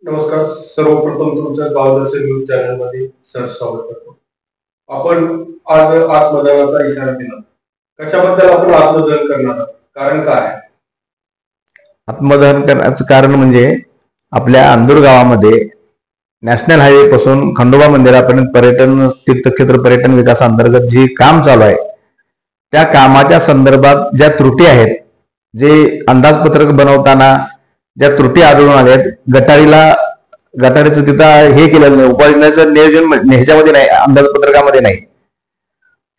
नमस्कार. सर्वप्रथम तुमचं गावदर्शन न्यूज चॅनल मध्ये स्वागत करतो. आपण आज आत्मदहनाचा इशारा दिला. कशाबद्दल आपण आत्मदहन करणार आहोत? कारण काय? आत्मदहन करण्याचं कारण म्हणजे आपल्या अंदूर गावामध्ये नॅशनल हायवे पासून खंडोबा मंदिरापर्यंत पर्यटन तीर्थक्षेत्र पर्यटन विकासाअंतर्गत जे काम चालू आहे त्या कामाच्या संदर्भात ज्या त्रुटी आहेत, जे अंदाजपत्रक बनवताना ज्या त्रुटी आढळून आल्या आहेत, गटारीचं तिथं हे केलेलं नाही, उपाययोजनेचं नियोजन ह्याच्यामध्ये नाही, अंदाजपत्रकामध्ये नाही.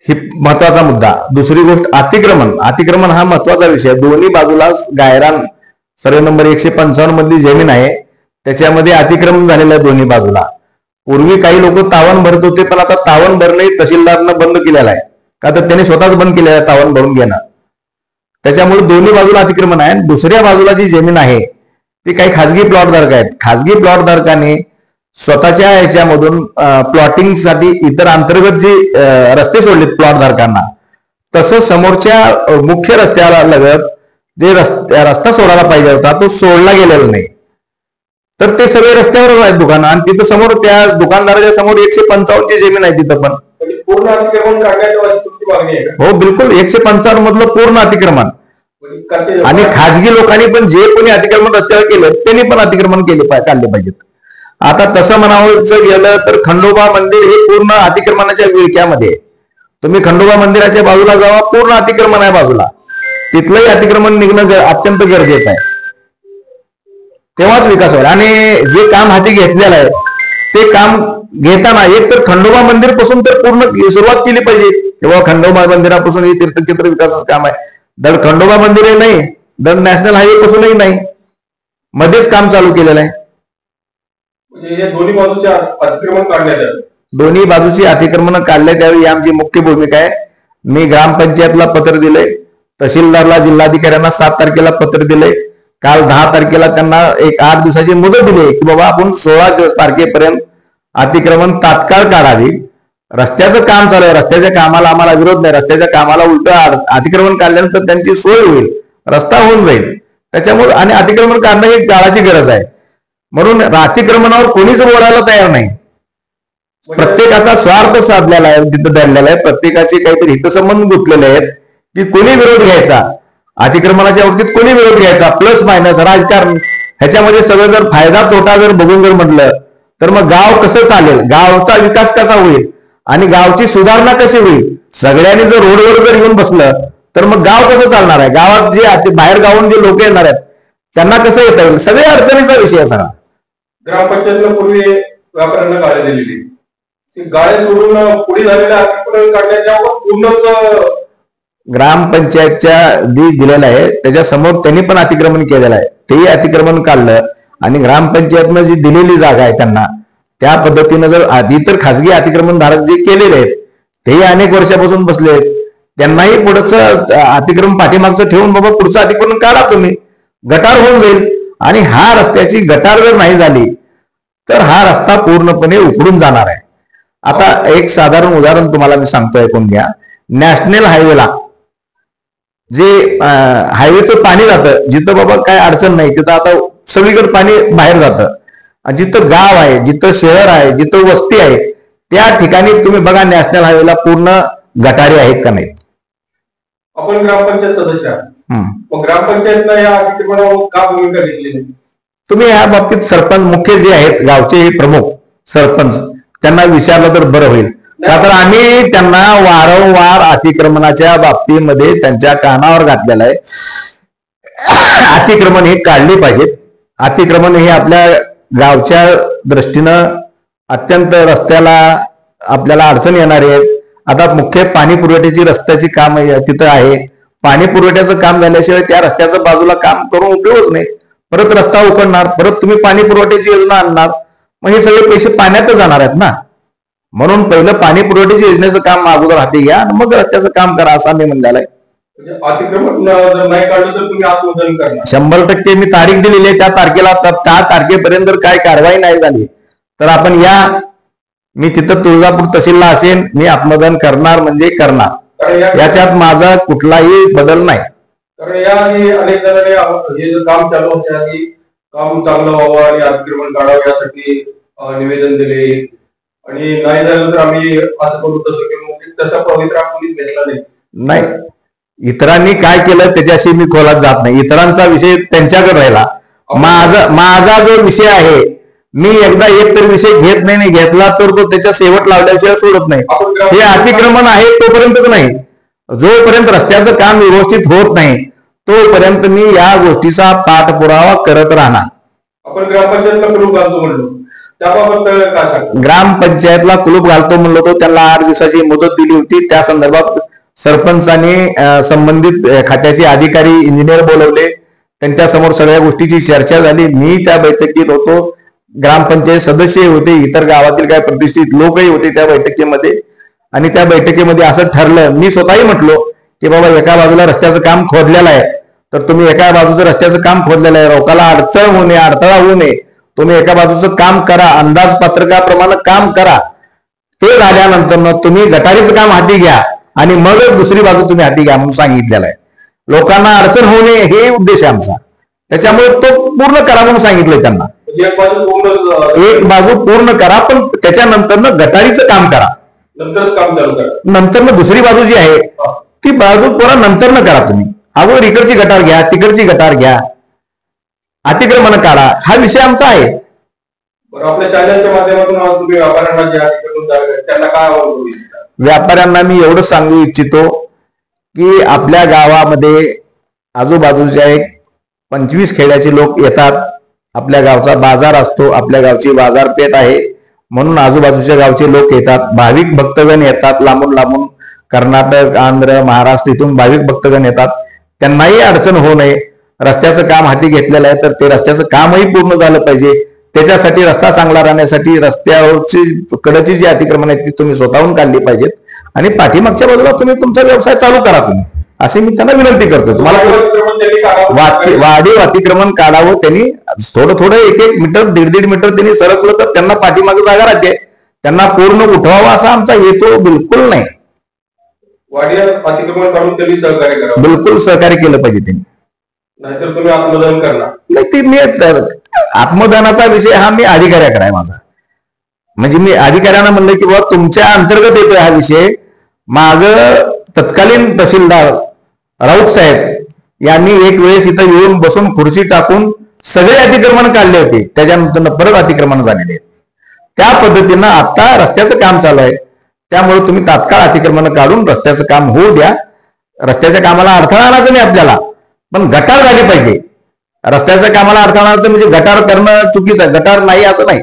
ही महत्वाचा मुद्दा. दुसरी गोष्ट अतिक्रमण हा महत्वाचा विषय. दोन्ही बाजूला गायरान सर्वे नंबर 155 मधली जमीन आहे, त्याच्यामध्ये अतिक्रमण झालेलं आहे दोन्ही बाजूला. पूर्वी काही लोक तावण भरत होते, पण आता तावण भरणं तहसीलदारनं बंद केलेलं आहे. का तर त्यांनी स्वतःच बंद केलेलं आहे तावण भरून घेणं. त्याच्यामुळे दोन्ही बाजूला अतिक्रमण आहे. दुसऱ्या बाजूला जी जमीन आहे ती काही खाजगी प्लॉटधारक आहेत. खाजगी प्लॉटधारकांनी स्वतःच्या ह्याच्यामधून प्लॉटिंगसाठी इतर अंतर्गत जे रस्ते सोडलेत प्लॉटधारकांना, तसं समोरच्या मुख्य रस्त्याला लगत जे रस्ता सोडायला पाहिजे होता तो सोडला गेलेला नाही. तर ते सगळे रस्त्यावरच आहेत दुकानं, आणि तिथं समोर त्या दुकानदाराच्या समोर 155 ची जमीन आहे. तिथं पण पूर्ण अतिक्रमण काढण्याची तुमची मागणी आहे का? हो, बिलकुल. 155 मधलं पूर्ण अतिक्रमण. आणि खाजगी लोकांनी पण जे कोणी अतिक्रमण रस्त्यावर केलं त्यांनी पण अतिक्रमण काढले पाहिजेत. आता तसं म्हणावं गेलं तर खंडोबा मंदिर हे पूर्ण अतिक्रमणाच्या विळख्यामध्ये आहे. तुम्ही खंडोबा मंदिराच्या बाजूला जावा, पूर्ण अतिक्रमण आहे बाजूला. तिथलंही अतिक्रमण निघणं अत्यंत गरजेचं आहे, तेव्हाच विकास होईल. आणि जे काम हाती घेतलेलं आहे ते काम घेताना एक तर खंडोबा मंदिर पासून तर पूर्ण सुरुवात केली पाहिजे. तेव्हा खंडोबा मंदिरापासून हे तीर्थक्षेत्र विकासाचं काम आहे. दर खंडोबा मंदिरही नाही, दर नॅशनल हायवे पासूनही नाही, मध्येच काम चालू केलेलं आहे. म्हणजे दोन्ही बाजूचे अतिक्रमण काढण्यात आलं. दोन्ही बाजूची अतिक्रमण काढण्यात यावी ही आमची मुख्य भूमिका आहे. मी ग्रामपंचायतला पत्र दिलंय, तहसीलदारला, जिल्हाधिकाऱ्यांना 7 तारखेला पत्र दिलंय. काल 10 तारखेला त्यांना एक 8 दिवसाची मुदत दिली की बाबा आपण 16 तारखेपर्यंत अतिक्रमण तात्काळ काढावी. रस्त्याचं काम चालू आहे, रस्त्याच्या कामाला आम्हाला विरोध नाही. रस्त्याच्या कामाला उलट अतिक्रमण काढल्यानंतर त्यांची सोय होईल, रस्ता होऊन जाईल. त्याच्यामुळे आणि अतिक्रमण काढणं ही काळाची गरज आहे. म्हणून अतिक्रमणावर कोणीच बोलायला तयार नाही. प्रत्येकाचा स्वार्थ साधलेला आहे, तिथं धरलेला आहे. प्रत्येकाचे काहीतरी हितसंबंध गुंतलेले आहेत की कोणी विरोध घ्यायचा, अतिक्रमणाच्या बाबतीत कोणी विरोध घ्यायचा, प्लस मायनस राजकारण, ह्याच्यामध्ये सगळं जर फायदा तोटा जर बघून जर म्हटलं तर मग गाव कसं चालेल, गावचा विकास कसा होईल आणि गावची सुधारणा कशी होईल. सगळ्यांनी जर रोडवर जर येऊन बसलं तर मग गाव कसं चालणार आहे. गावात जे बाहेर गावून जे लोक येणार आहेत त्यांना कसं येता येईल, सगळे अडचणीचा विषय आहे सगळा. ग्रामपंचायतला पूर्वी व्यापाऱ्यांना गाळे दिलेली, गाळे सोडून पुढे झालेल्या अतिक्रमण काढण्याच्या पूर्णच ग्रामपंचायतच्या दिलेलं आहे त्याच्या समोर त्यांनी पण अतिक्रमण केलेलं आहे. तेही अतिक्रमण काढलं आणि ग्रामपंचायतनं जी दिलेली जागा आहे त्यांना त्या पद्धतीनं जर इतर खासगी अतिक्रमणधारक जे केलेले आहेत तेही अनेक वर्षापासून बसले आहेत, त्यांनाही पुढचं अतिक्रमण पाठीमागचं ठेवून बाबा पुढचं अतिक्रमण काढा तुम्ही, गटार होऊन जाईल. आणि हा रस्त्याची गटार जर नाही झाली तर हा रस्ता पूर्णपणे उखडून जाणार आहे. आता एक साधारण उदाहरण तुम्हाला मी सांगतो, ऐकून घ्या. नॅशनल हायवेला जे हायवेचं पाणी जातं, जिथं बाबा काय अडचण नाही तिथं आता सगळीकडे पाणी बाहेर जातं. जिथं गाव आहे, जिथं शहर आहे, जिथं वस्ती आहे त्या ठिकाणी तुम्ही बघा नॅशनल हायवेला पूर्ण गटारी आहेत का नाहीत. आपण ग्रामपंचायत सदस्य आहात, मग ग्रामपंचायतला या अतिक्रमणावर का भूमिका घेतली नाही? तुम्ही या बाबतीत सरपंच मुख्य जे आहेत गावचे प्रमुख सरपंच त्यांना विचारलं तर बरं होईल. का तर आम्ही त्यांना वारंवार अतिक्रमणाच्या बाबतीमध्ये त्यांच्या कानावर घातलेलं आहे. अतिक्रमण हे काढले पाहिजेत. अतिक्रमण हे आपल्या गावच्या दृष्टीनं अत्यंत रस्त्याला आपल्याला अडचण येणार आहे. आता मुख्य पाणी पुरवठ्याची रस्त्याची काम तिथं आहे. पाणी पुरवठ्याचं काम झाल्याशिवाय त्या रस्त्याचं बाजूला काम करून उपयोगच नाही. परत रस्ता उकडणार, परत तुम्ही पाणी पुरवठ्याची योजना आणणार, मग हे सगळे पैसे पाण्यातच जाणार आहेत ना. म्हणून पहिलं पाणी पुरवठ्याच्या योजनेचं काम अगोदर हाती घ्या आणि मग रस्त्याचं काम करा असं मी म्हणलेलं आहे. अतिक्रमण जर नाही काढलं तर तुम्ही आत्मदहन करणार? 100% मी तारीख दिलेली आहे. त्या तारखेला त्या तारखेपर्यंत जर काय कारवाई नाही झाली तर आपण या, मी तिथं तुळजापूर तहसीलला असेल, मी आत्मदहन करणार म्हणजे करणार. याच्यात माझा कुठलाही बदल नाही. कारण या अनेक जणांनी हे काम चालू होत्या की काम चांगलं व्हावं आणि अतिक्रमण काढावं यासाठी निवेदन दिले, आणि नाही झालं तर आम्ही असं करू तसं करू, तसा पवित्रा कोणीच घेतला नाही. नाही, इतरांनी काय केलं त्याच्याशी मी खोलात जात नाही, इतरांचा विषय त्यांच्याकडे राहिला. माझा जो विषय आहे, मी एकदा एक तर विषय घेत नाही, घेतला तर तो त्याच्या शेवट लावल्याशिवाय सोडत नाही. हे अतिक्रमण आहे तोपर्यंतच नाही, जोपर्यंत रस्त्याचं काम व्यवस्थित होत नाही तोपर्यंत मी या गोष्टीचा पाठपुरावा करत राहणार. आपण ग्रामपंचायतला कुलूप घालतो म्हणलो, त्याबाबत काय सांगतो? ग्रामपंचायतला कुलूप घालतो म्हणलो होतो, त्यांना 8 दिवसाची मुदत दिली होती. त्या संदर्भात सरपंचांनी संबंधित खात्याचे अधिकारी इंजिनियर बोलवले, त्यांच्या समोर सगळ्या गोष्टीची चर्चा झाली. मी त्या बैठकीत होतो, ग्रामपंचायत सदस्य होते, इतर गावातील काही प्रतिष्ठित लोकही होते त्या बैठकीमध्ये. आणि त्या बैठकीमध्ये असं ठरलं, मी स्वतःही म्हटलो की बाबा एका बाजूला रस्त्याचं काम खोदलेलं आहे, तर तुम्ही एका बाजूचं रस्त्याचं काम खोदलेलं आहे, लोकांना अडचण होऊ नये, अडथळा होऊ नये, तुम्ही एका बाजूचं काम करा, अंदाजपत्रकाप्रमाणे काम करा. ते झाल्यानंतर तुम्ही गटारीचं काम हाती घ्या आणि मगच दुसरी बाजू तुम्ही हाती घ्या म्हणून सांगितलेलं आहे. लोकांना अडचण होऊ नये हे उद्देश आहे आमचा, त्याच्यामुळे तो पूर्ण करा म्हणून सांगितलंय त्यांना. एक बाजू पूर्ण करा, पण त्याच्यानंतर गटारीचं काम करा, नंतरच काम चालू करा. नंतर बी बाजू जी आहे ती बाजू पुरा नंतर न करा. तुम्ही अगोदर इकडची गटार घ्या, तिकडची गटार घ्या, अतिक्रमण काढा, हा विषय आमचा आहे. बरं, आपल्या चॅनलच्या माध्यमातून आज तुम्ही व्यापाऱ्यांना जे अतिक्रमण त्यांना काय आवाहन? व्यापाऱ्यांना मी एवढं सांगू इच्छितो की आपल्या गावामध्ये आजूबाजूच्या 25 खेड्याचे लोक येतात. आपल्या गावचा बाजार असतो, आपल्या गावची बाजारपेठ आहे म्हणून आजूबाजूच्या गावचे लोक येतात. भाविक भक्तगण येतात, लांबून लांबून कर्नाटक, आंध्र, महाराष्ट्र इथून भाविक भक्तगण येतात. त्यांनाही अडचण होऊ नये, रस्त्याचं काम हाती घेतलेलं आहे तर ते रस्त्याचं कामही पूर्ण झालं पाहिजे. त्याच्यासाठी रस्ता चांगला राहण्यासाठी रस्त्यावरची कडची जी अतिक्रमण आहेत ती तुम्ही स्वतःहून काढली पाहिजेत आणि पाठीमागच्या बाजूला तुम्ही तुमचा व्यवसाय चालू करा तुम्ही, असे मी त्यांना विनंती करतो. तुम्हाला वाढीव अतिक्रमण काढावं त्यांनी, थोडं थोडं 1-1 मीटर 1.5 मीटर त्यांनी सरकलं तर त्यांना पाठीमागे जागा राहते, त्यांना पूर्ण उठवावं असा आमचा हेतू बिलकुल नाही. अतिक्रमण काढून त्यांनी सहकार्य करा, बिलकुल सहकार्य केलं पाहिजे त्यांनी, नाहीतर तुम्ही आत्मदान करणार नाही. ते मी आत्मदानाचा विषय हा मी अधिकाऱ्याकडे आहे माझा, म्हणजे मी अधिकाऱ्यांना म्हणलं की बाबा तुमच्या अंतर्गत येतोय हा विषय. माग तत्कालीन तहसीलदार राऊत साहेब यांनी एक वेळेस इथं येऊन बसून खुर्ची टाकून सगळे अतिक्रमण काढले होते, त्याच्यानंतर परत अतिक्रमण झालेले. त्या पद्धतीनं आता रस्त्याचं काम चालू आहे, त्यामुळे तुम्ही तात्काळ अतिक्रमण काढून रस्त्याचं काम होऊ द्या. रस्त्याच्या कामाला अडथळा आणायचं नाही आपल्याला, पण गटार झाली पाहिजे. रस्त्याच्या कामाला अडथळा आणायचं म्हणजे गटार करणं चुकीचं आहे, गटार नाही असं नाही.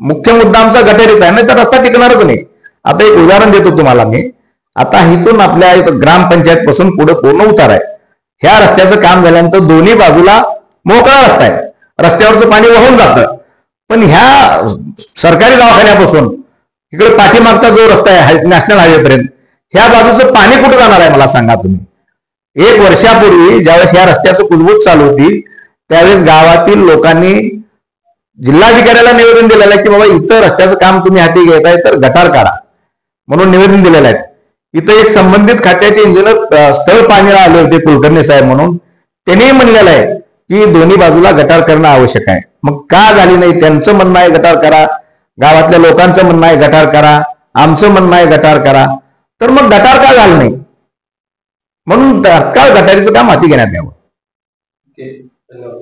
मुख्य मुद्दा आमचा गटारीचा आहे, नाही तर रस्ता टिकणारच नाही. आता एक उदाहरण देतो तुम्हाला मी. आता इथून आपल्या ग्रामपंचायत पासून पुढे पूर्ण उतार आहे. ह्या रस्त्याचं काम झाल्यानंतर दोन्ही बाजूला मोकळा रस्ता आहे, रस्त्यावरचं पाणी वाहून जातं. पण ह्या सरकारी दवाखान्यापासून इकडे पाठीमागचा जो रस्ता आहे नॅशनल हायवे पर्यंत, ह्या बाजूचं पाणी कुठं जाणार आहे मला सांगा तुम्ही. 1 वर्षापूर्वी ज्यावेळेस ह्या रस्त्याचं कुजबूज चालू होती त्यावेळेस गावातील लोकांनी जिल्हाधिकाऱ्याला निवेदन दिलेलं आहे की बाबा इथं रस्त्याचं काम तुम्ही हाती घेताय तर गटार काढा म्हणून निवेदन दिलेलं आहे. इथं एक संबंधित खात्याचे इंजिनियर स्थळ पाहणीला आले होते, कुलकर्णी साहेब म्हणून, त्यांनी म्हणलेलं आहे की दोन्ही बाजूला गटार करणं आवश्यक आहे. मग का झाली नाही? त्यांचं म्हणणं आहे गटार करा, गावातल्या लोकांचं म्हणणं आहे गटार करा, आमचं म्हणणं आहे गटार करा, तर मग गटार का झालं नाही? म्हणून तात्काळ गटारीचं काम हाती घेण्यात यावं. धन्यवाद.